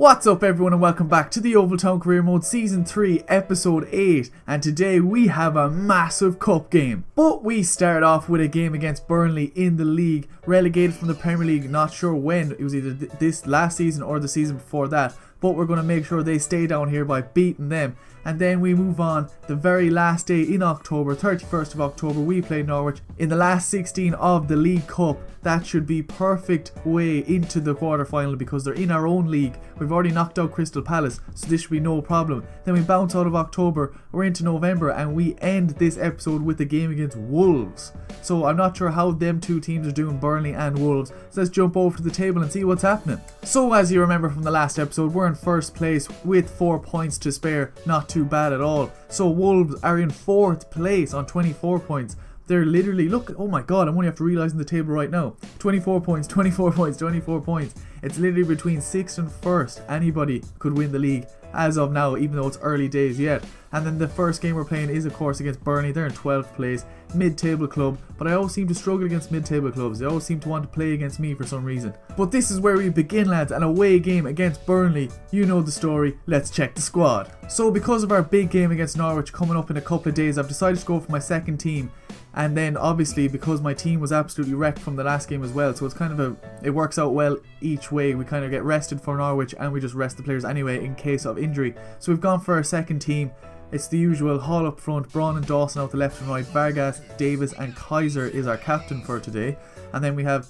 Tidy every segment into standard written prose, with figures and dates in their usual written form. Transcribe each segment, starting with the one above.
What's up everyone and welcome back to the Yeovil Town Career Mode Season 3 Episode 8, and today we have a massive cup game. But we start off with a game against Burnley in the league, relegated from the Premier League, not sure when, it was either this last season or the season before that, but we're going to make sure they stay down here by beating them. And then we move on, the very last day in October, 31st of October, we play Norwich in the last 16 of the League Cup. That should be perfect way into the quarter-final because they're in our own league. We've already knocked out Crystal Palace, so this should be no problem. Then we bounce out of October, we're into November, and we end this episode with a game against Wolves. So I'm not sure how them two teams are doing, Burnley and Wolves. So let's jump over to the table and see what's happening. So as you remember from the last episode, we're in first place with 4 points to spare. Not too bad at all. So Wolves are in 4th place on 24 points. They're literally, look, oh my god, I'm only after realising the table right now. 24 points, 24 points, 24 points. It's literally between 6th and 1st. Anybody could win the league as of now, even though it's early days yet. And then the first game we're playing is of course against Burnley. They're in 12th place, mid-table club, but I always seem to struggle against mid-table clubs. They always seem to want to play against me for some reason. But this is where we begin, lads, an away game against Burnley. You know the story, let's check the squad. So because of our big game against Norwich coming up in a couple of days, I've decided to go for my second team. And then obviously because my team was absolutely wrecked from the last game as well, so it's kind of it works out well each way. We kind of get rested for Norwich and we just rest the players anyway in case of injury. So we've gone for our second team. It's the usual Hall up front, Braun and Dawson out the left and right, Vargas, Davis and Kaiser is our captain for today. And then we have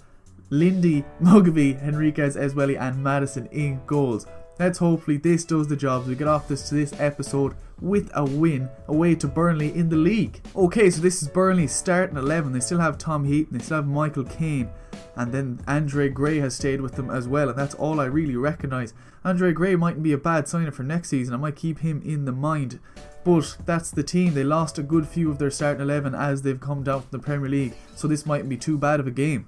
Lindy, Mugabe, Henriquez, Eswelly and Madison in goals. Let's hopefully this does the job. We get off this episode with a win away to Burnley in the league. Okay, so this is Burnley's starting 11. They still have Tom Heaton, they still have Michael Caine, and then Andre Gray has stayed with them as well, and that's all I really recognise. Andre Gray mightn't be a bad signing for next season. I might keep him in the mind. But that's the team. They lost a good few of their starting 11 as they've come down from the Premier League, so this mightn't be too bad of a game.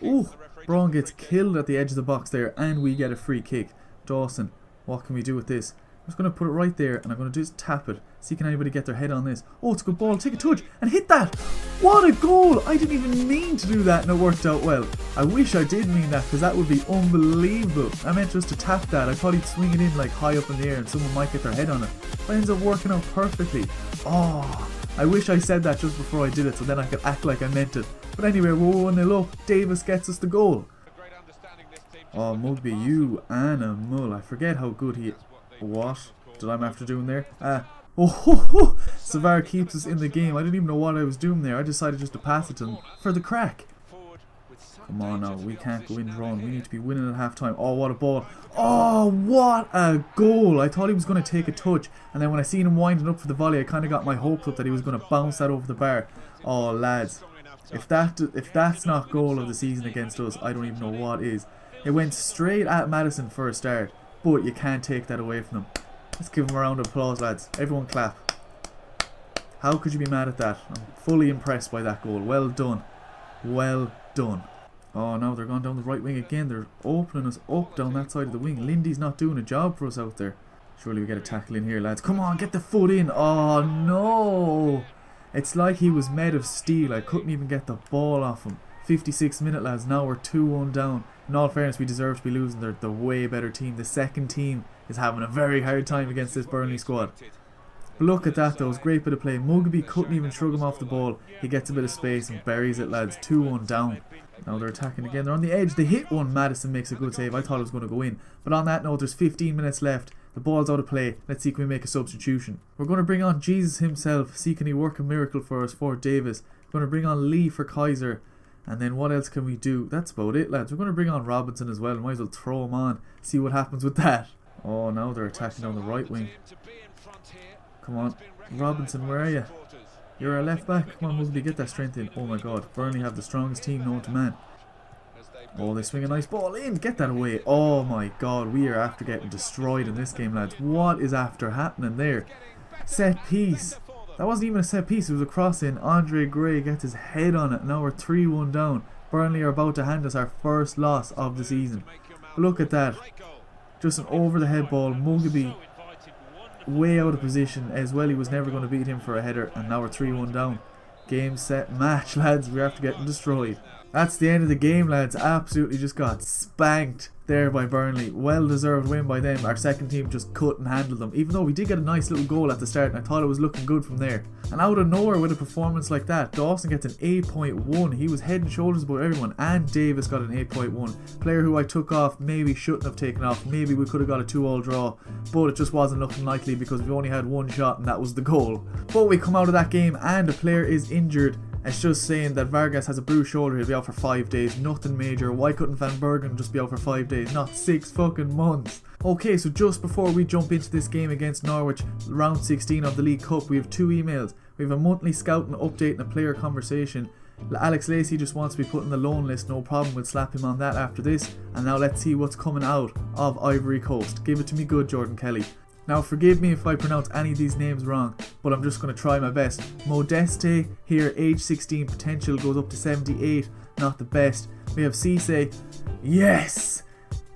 Ooh, Braun gets killed at the edge of the box there and we get a free kick. Dawson, what can we do with this? I'm just going to put it right there and I'm going to just tap it. See can anybody get their head on this. Oh, it's a good ball. Take a touch and hit that. What a goal. I didn't even mean to do that and it worked out well. I wish I did mean that because that would be unbelievable. I meant just to tap that. I thought he'd swing it in like high up in the air and someone might get their head on it. But it ends up working out perfectly. Oh, I wish I said that just before I did it so then I could act like I meant it. But anyway, we're 1-0 up. Davis gets us the goal. Oh, Mugby, you animal. I forget how good he... What did I after doing there? Savar keeps us in the game. I didn't even know what I was doing there. I decided just to pass it to him for the crack. Come on now, we can't go in drawn. We need to be winning at half time. Oh, what a ball. Oh, what a goal. I thought he was going to take a touch. And then when I seen him winding up for the volley, I kind of got my hopes up that he was going to bounce that over the bar. Oh, lads. If that's not goal of the season against us, I don't even know what is. It went straight at Madison for a start, but you can't take that away from him. Let's give him a round of applause, lads. Everyone clap. How could you be mad at that? I'm fully impressed by that goal. Well done. Well done. Oh, now they're going down the right wing again. They're opening us up down that side of the wing. Lindy's not doing a job for us out there. Surely we get a tackle in here, lads. Come on, get the foot in. Oh, no. It's like he was made of steel. I couldn't even get the ball off him. 56th minute, lads. Now we're 2-1 down. In all fairness, we deserve to be losing. They're the way better team. The second team is having a very hard time against this Burnley squad. But look at that though, it was a great bit of play. Mugabe couldn't even shrug him off the ball. He gets a bit of space and buries it, lads. 2-1 down. Now they're attacking again. They're on the edge. They hit one. Madison makes a good save. I thought it was going to go in. But on that note, there's 15 minutes left. The ball's out of play. Let's see can we make a substitution. We're going to bring on Jesus himself. See can he work a miracle for us for Davis. We're going to bring on Lee for Kaiser. And then what else can we do? That's about it, lads. We're going to bring on Robinson as well. Might as well throw him on. See what happens with that. Oh, now they're attacking down the right wing. Come on. Robinson, where are you? You're our left back. Come on, Mugabe, get that strength in. Oh my god. Burnley have the strongest team known to man. Oh, they swing a nice ball in. Get that away. Oh my god. We are after getting destroyed in this game, lads. What is after happening there? Set piece. That wasn't even a set piece, it was a cross in. Andre Gray gets his head on it. Now we're 3-1 down. Burnley are about to hand us our first loss of the season. But look at that. Just an over the head ball. Mugabe way out of position. Eswelly was never going to beat him for a header. And now we're 3-1 down. Game, set, match, lads. We're after getting destroyed. That's the end of the game, lads. Absolutely just got spanked there by Burnley. Well deserved win by them. Our second team just couldn't handle them, even though we did get a nice little goal at the start and I thought it was looking good from there. And out of nowhere with a performance like that, Dawson gets an 8.1. He was head and shoulders above everyone, and Davis got an 8.1. Player who I took off maybe shouldn't have taken off. Maybe we could have got a 2-all draw, but it just wasn't looking likely because we only had one shot and that was the goal. But we come out of that game and a player is injured. It's just saying that Vargas has a bruised shoulder, he'll be out for 5 days, nothing major. Why couldn't Van Bergen just be out for 5 days, not 6 fucking months? Okay, so just before we jump into this game against Norwich, round 16 of the League Cup, we have 2 emails. We have a monthly scouting update and a player conversation. Alex Lacey just wants to be put in the loan list, no problem, we'll slap him on that after this. And now let's see what's coming out of Ivory Coast. Give it to me good, Jordan Kelly. Now forgive me if I pronounce any of these names wrong, but I'm just going to try my best. Modeste here, age 16, potential goes up to 78, not the best. We have Cisse, yes!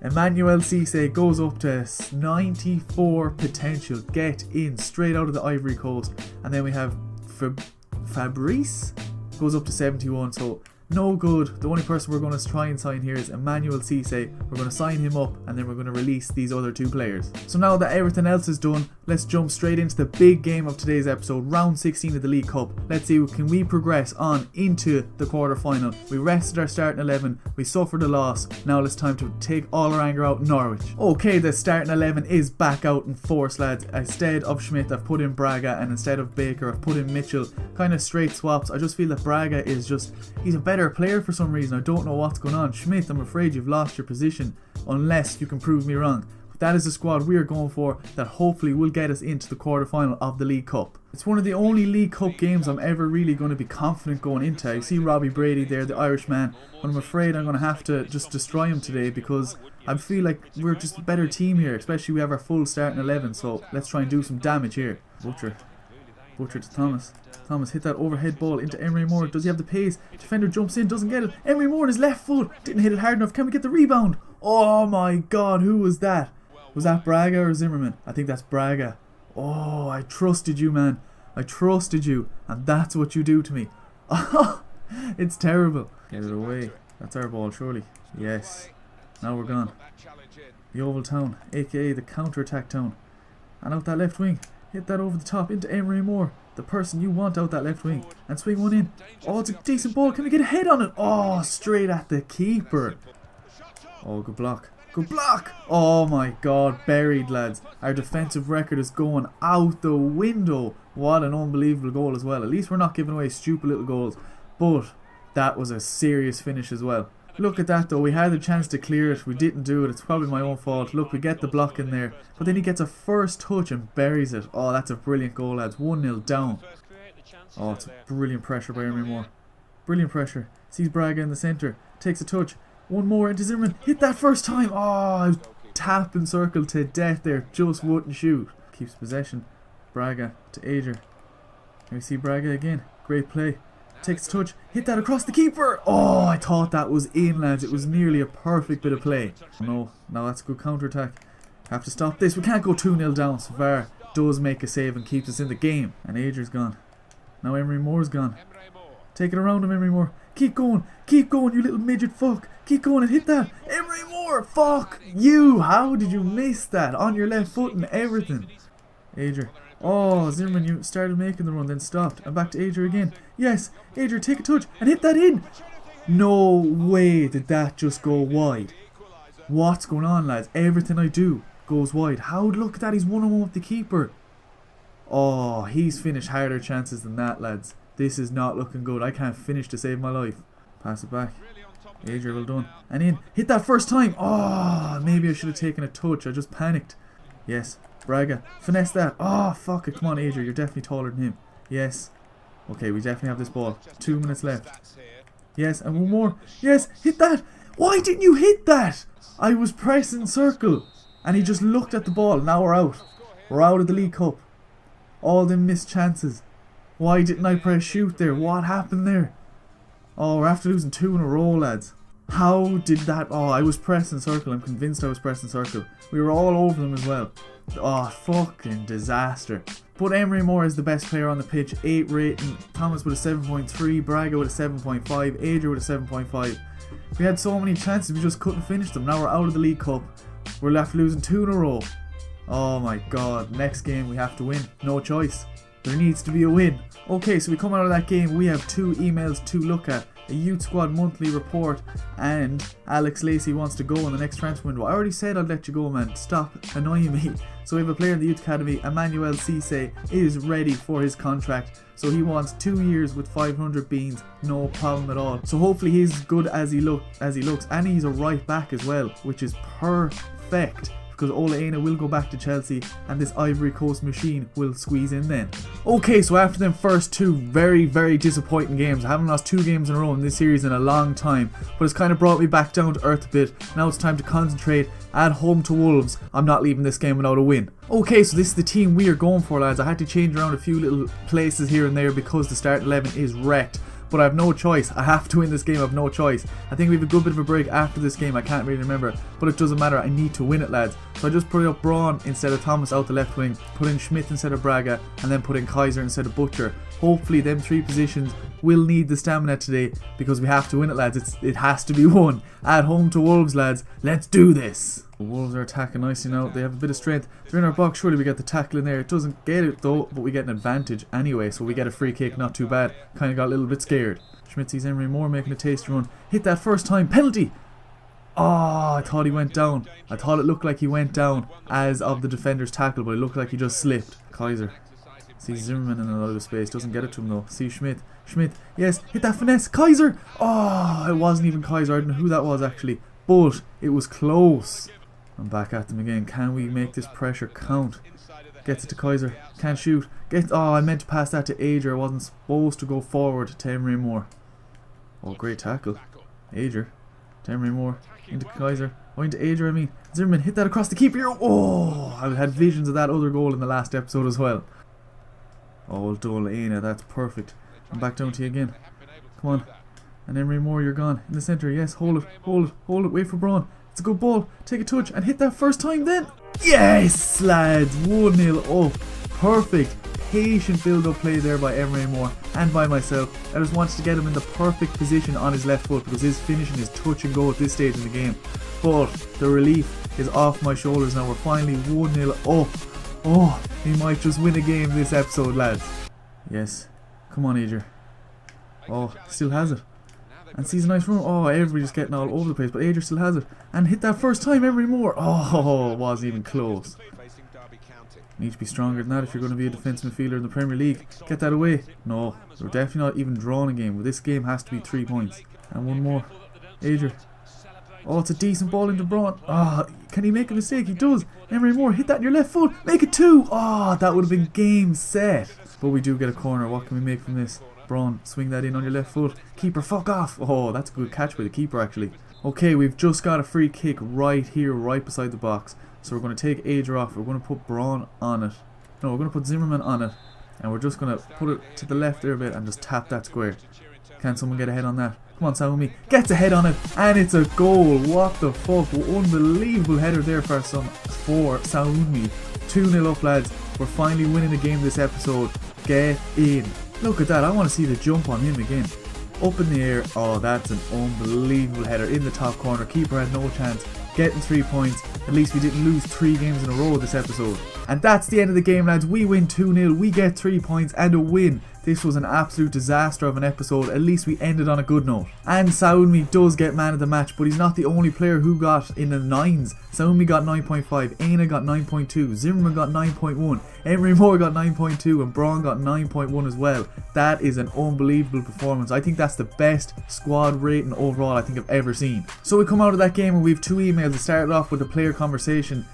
Emmanuel Cisse goes up to 94 potential, get in, straight out of the Ivory Coast. And then we have Fabrice, goes up to 71, so no good. The only person we're going to try and sign here is Emmanuel Cisse. We're going to sign him up and then we're going to release these other 2 players. So now that everything else is done, let's jump straight into the big game of today's episode, round 16 of the League Cup. Let's see, can we progress on into the quarter final? We rested our starting 11, we suffered a loss, now it's time to take all our anger out in Norwich. Okay, the starting 11 is back out in force, lads. Instead of Schmidt I've put in Braga, and instead of Baker I've put in Mitchell. Kind of straight swaps. I just feel that Braga is just, he's a better player for some reason. I don't know what's going on. Schmidt, I'm afraid you've lost your position unless you can prove me wrong. But that is the squad we are going for that hopefully will get us into the quarter final of the League Cup. It's one of the only League Cup games I'm ever really going to be confident going into. I see Robbie Brady there, the Irishman, but I'm afraid I'm going to have to just destroy him today because I feel like we're just a better team here, especially we have our full starting 11, so let's try and do some damage here. Butcher to Thomas. Thomas hit that overhead ball into Emery Moore. Does he have the pace? Defender jumps in, doesn't get it. Emery Moore on his left foot. Didn't hit it hard enough. Can we get the rebound? Oh my god, who was that? Was that Braga or Zimmerman? I think that's Braga. Oh, I trusted you, man. I trusted you. And that's what you do to me. Oh, it's terrible. Get it away. That's our ball, surely. Yes. Now we're gone. Yeovil Town, aka the counter-attack town. And out that left wing. Hit that over the top into Emery Moore, the person you want out that left wing, and swing one in. Oh, it's a decent ball. Can we get a head on it? Oh, straight at the keeper. Oh, good block. Good block. Oh my god, buried, lads. Our defensive record is going out the window. What an unbelievable goal as well. At least we're not giving away stupid little goals, but that was a serious finish as well. Look at that though, we had the chance to clear it, we didn't do it, it's probably my own fault. Look, we get the block in there, but then he gets a first touch and buries it. Oh, that's a brilliant goal, lads. 1-0 down. Oh, it's brilliant pressure by Emery Moore. Brilliant pressure. Sees Braga in the centre, takes a touch. One more into Zimmerman, hit that first time. Oh, I was tapping circle to death there, just wouldn't shoot. Keeps possession. Braga to Ager. Can we see Braga again? Great play. Takes a touch, hit that across the keeper. Oh, I thought that was in, lads. It was nearly a perfect bit of play. Oh no, now that's a good counter-attack. Have to stop this. We can't go 2-0 down. So far does make a save and keeps us in the game. And Ager's gone. Now Emery Moore's gone. Take it around him, Emery Moore. Keep going, you little midget fuck. Keep going and hit that. Emery Moore, fuck you. How did you miss that? On your left foot and everything. Ager. Oh, Zimmerman, you started making the run, then stopped. And back to Ager again. Yes, Ager, take a touch and hit that in. No way did that just go wide. What's going on, lads? Everything I do goes wide. How? Look at that, he's 1-on-1 with the keeper. Oh, he's finished harder chances than that, lads. This is not looking good. I can't finish to save my life. Pass it back. Ager, well done. And in. Hit that first time. Oh, maybe I should have taken a touch. I just panicked. Yes. Braga, finesse that. Oh, fuck it. Come on, Ager. You're definitely taller than him. Yes. Okay, we definitely have this ball. 2 minutes left. Yes, and one more. Yes, hit that. Why didn't you hit that? I was pressing circle. And he just looked at the ball. Now we're out. We're out of the League Cup. All them missed chances. Why didn't I press shoot there? What happened there? Oh, we're after losing 2 in a row, lads. How did that... Oh, I was pressing circle. I'm convinced I was pressing circle. We were all over them as well. Oh, fucking disaster. But Emery Moore is the best player on the pitch, 8 rating, Thomas with a 7.3, Braga with a 7.5, Adrian with a 7.5. We had so many chances, we just couldn't finish them. Now we're out of the League Cup. We're left losing 2 in a row. Oh my god, next game we have to win. No choice. There needs to be a win. Okay, so we come out of that game, we have 2 emails to look at. A Youth Squad monthly report, and Alex Lacey wants to go in the next transfer window. I already said I'd let you go, man. Stop annoying me. So we have a player in the Youth Academy, Emmanuel Cisse, is ready for his contract. So he wants 2 years with 500 beans, no problem at all. So hopefully he's as good as he looks, and he's a right back as well, which is perfect. Because Ola Aina will go back to Chelsea and this Ivory Coast machine will squeeze in then. Okay, so after them first 2 very, very disappointing games, I haven't lost 2 games in a row in this series in a long time, but it's kind of brought me back down to earth a bit. Now it's time to concentrate at home to Wolves. I'm not leaving this game without a win. Okay, so this is the team we are going for, lads. I had to change around a few little places here and there because the start 11 is wrecked. But I have no choice. I have to win this game. I have no choice. I think we have a good bit of a break after this game. I can't really remember. But it doesn't matter. I need to win it, lads. So I just put up Braun instead of Thomas out the left wing. Put in Schmidt instead of Braga. And then put in Kaiser instead of Butcher. Hopefully them 3 positions will need the stamina today. Because we have to win it, lads. It has to be won. At home to Wolves, lads. Let's do this. The Wolves are attacking nicely now. They have a bit of strength. They're in our box. Surely we get the tackle in there. It doesn't get it though. But we get an advantage anyway. So we get a free kick. Not too bad. Kind of got a little bit scared. Schmidt sees Emery Moore making a tasty run. Hit that first time. Penalty! Oh, I thought he went down. I thought it looked like he went down as of the defender's tackle, but it looked like he just slipped. Kaiser sees Zimmerman in a lot of space. Doesn't get it to him though. See Schmidt. Schmidt. Yes. Hit that finesse. Kaiser! Oh, it wasn't even Kaiser. I don't know who that was actually. But it was close. I'm back at them again. Can we make this pressure count? Gets it to Kaiser. Can't shoot. Oh, I meant to pass that to Adrian. I wasn't supposed to go forward to Emery Moore. Oh, great tackle. Adrian. To Emery Moore. Into Kaiser. Oh, into Adrian, I mean. Zimmerman hit that across the keeper. Oh, I had visions of that other goal in the last episode as well. Oh, Dole Aina. That's perfect. I'm back down to you again. Come on. And Emery Moore, you're gone. In the centre. Yes, hold it. Hold it. Hold it. Wait for Braun. It's a good ball. Take a touch and hit that first time then. Yes, lads. 1-0 up. Perfect. Patient build-up play there by Emery Moore and by myself. I just wanted to get him in the perfect position on his left foot because his finishing is touch and go at this stage in the game. But the relief is off my shoulders now. We're finally 1-0 up. Oh, he might just win a game this episode, lads. Yes. Come on, Adrian. Oh, still has it. And sees a nice run. Oh, everybody's getting all over the place, but Adrian still has it. And hit that first time, Emery Moore. Oh, it wasn't even close. Need to be stronger than that if you're going to be a defensive midfielder in the Premier League. Get that away. No, we're definitely not even drawing a game. This game has to be 3 points. And one more. Adrian. Oh, it's a decent ball into Braun. Oh, can he make a mistake? He does. Emery Moore, hit that in your left foot. Make it 2. Oh, that would have been game set. But we do get a corner. What can we make from this? Braun, swing that in on your left foot. Keeper, fuck off. Oh, that's a good catch by the keeper actually. Okay, we've just got a free kick right here, right beside the box. So we're going to take Adrian off. We're going to put Braun on it. No, we're going to put Zimmerman on it. And we're just going to put it to the left there a bit and just tap that square. Can someone get a head on that? Come on, Saoumi. Gets a head on it. And it's a goal. What the fuck? Unbelievable header there for Saoumi. 2-0 up, lads. We're finally winning a game this episode. Get in. Look at that. I want to see the jump on him again. Up in the air. Oh, that's an unbelievable header in the top corner. Keeper had no chance. Getting 3 points. At least we didn't lose 3 games in a row this episode. And that's the end of the game, lads. We win 2-0. We get 3 points and a win. This was an absolute disaster of an episode. At least we ended on a good note. And Saoumi does get man of the match, but he's not the only player who got in the 9s. Saoumi got 9.5, Aina got 9.2, Zimmerman got 9.1, Emery Moore got 9.2 and Braun got 9.1 as well. That is an unbelievable performance. I think that's the best squad rating overall I think I've ever seen. So we come out of that game and we have 2 emails. It started off with a player conversation.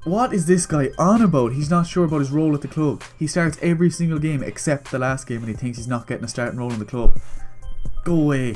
What is this guy on about? He's not sure about his role at the club. He starts every single game except the last game and he thinks he's not getting a starting role in the club. Go away.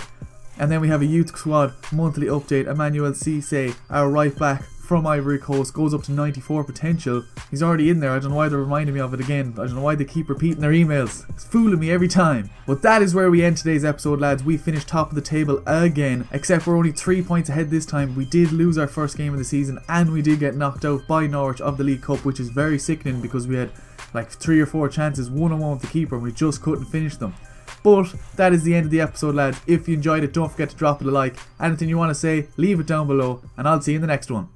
And then we have a youth squad monthly update. Emmanuel Cisse, our right back, from Ivory Coast goes up to 94 potential. He's already in there. I don't know why they're reminding me of it again. I don't know why they keep repeating their emails. It's fooling me every time. But that is where we end today's episode, lads. We finished top of the table again, except we're only 3 points ahead this time. We did lose our first game of the season and we did get knocked out by Norwich of the League Cup, which is very sickening because we had like 3 or 4 chances one-on-one with the keeper and we just couldn't finish them. But that is the end of the episode, lads. If you enjoyed it, don't forget to drop it a like. Anything you want to say, leave it down below, and I'll see you in the next one.